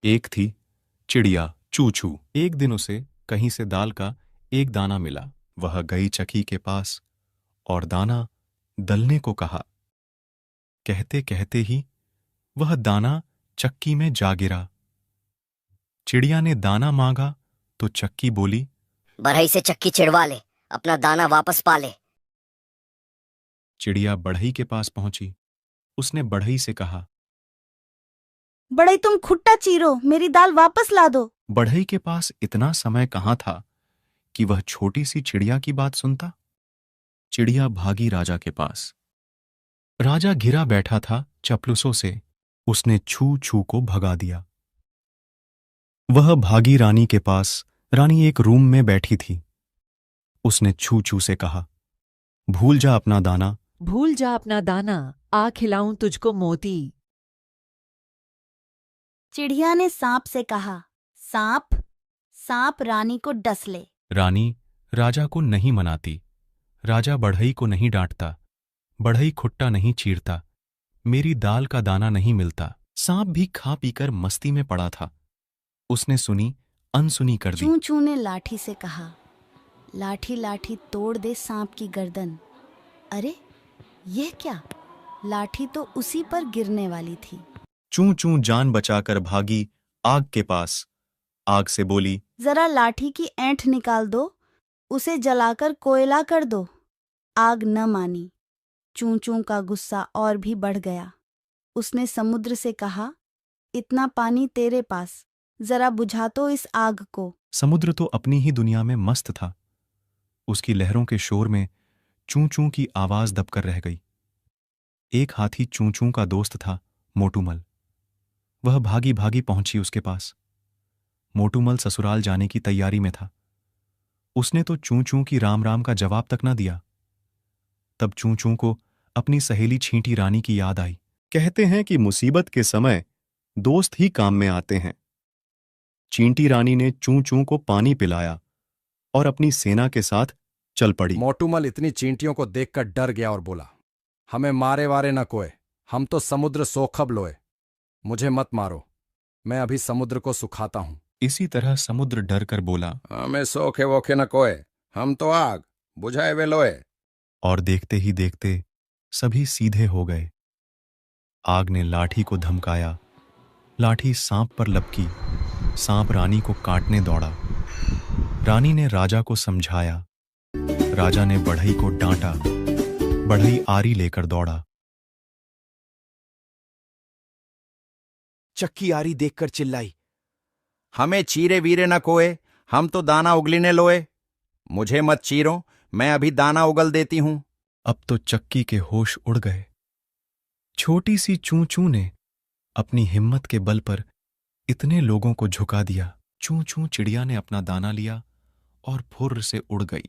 एक थी चिड़िया चू चू। एक दिन उसे कहीं से दाल का एक दाना मिला। वह गई चक्की के पास और दाना दलने को कहा। कहते कहते ही वह दाना चक्की में जा गिरा। चिड़िया ने दाना मांगा तो चक्की बोली, बढ़ई से चक्की चिड़वा ले, अपना दाना वापस पा ले। चिड़िया बढ़ई के पास पहुंची। उसने बढ़ई से कहा, बढ़ई तुम खुट्टा चीरो, मेरी दाल वापस ला दो। बढ़ई के पास इतना समय कहाँ था कि वह छोटी सी चिड़िया की बात सुनता। चिड़िया भागी राजा के पास। राजा घिरा बैठा था चपलुसों से। उसने छू छू को भगा दिया। वह भागी रानी के पास। रानी एक रूम में बैठी थी। उसने छू छू से कहा, भूल जा अपना दाना। भूल जा अपना दाना, आ खिलाऊं तुझको मोती। चिड़िया ने सांप से कहा, सांप सांप रानी को डस ले। रानी राजा को नहीं मनाती। राजा बढ़ई को नहीं डांटता। बढ़ई खुट्टा नहीं चीरता। मेरी दाल का दाना नहीं मिलता। सांप भी खा पीकर मस्ती में पड़ा था। उसने सुनी अनसुनी कर दी। चू चू ने लाठी से कहा, लाठी लाठी तोड़ दे सांप की गर्दन। अरे यह क्या, लाठी तो उसी पर गिरने वाली थी। चू चू जान बचाकर भागी आग के पास। आग से बोली, जरा लाठी की ऐंठ निकाल दो, उसे जलाकर कोयला कर दो। आग न मानी। चू चू का गुस्सा और भी बढ़ गया। उसने समुद्र से कहा, इतना पानी तेरे पास, जरा बुझा तो इस आग को। समुद्र तो अपनी ही दुनिया में मस्त था। उसकी लहरों के शोर में चू चू की आवाज दबकर रह गई। एक हाथी चू चू का दोस्त था मोटूमल। वह भागी भागी पहुंची उसके पास। मोटूमल ससुराल जाने की तैयारी में था। उसने तो चू चू की राम राम का जवाब तक न दिया। तब चू चू को अपनी सहेली छींटी रानी की याद आई। कहते हैं कि मुसीबत के समय दोस्त ही काम में आते हैं। चींटी रानी ने चू चू को पानी पिलाया और अपनी सेना के साथ चल पड़ी। मोटूमल इतनी चींटियों को देखकर डर गया और बोला, हमें मारे वारे न कोय, हम तो समुद्र सोखब लोए। मुझे मत मारो, मैं अभी समुद्र को सुखाता हूं। इसी तरह समुद्र डर कर बोला, हमें सोखे वोखे न कोय, हम तो आग बुझाए वे लोए। और देखते ही देखते सभी सीधे हो गए। आग ने लाठी को धमकाया। लाठी सांप पर लपकी। सांप रानी को काटने दौड़ा। रानी ने राजा को समझाया। राजा ने बढ़ई को डांटा। बढ़ई आरी लेकर दौड़ा। चक्की आरी देखकर चिल्लाई, हमें चीरे वीरे न कोए, हम तो दाना उगलीने लोए। मुझे मत चीरो, मैं अभी दाना उगल देती हूं। अब तो चक्की के होश उड़ गए। छोटी सी चू चू ने अपनी हिम्मत के बल पर इतने लोगों को झुका दिया। चू चू चिड़िया ने अपना दाना लिया और फुर्र से उड़ गई।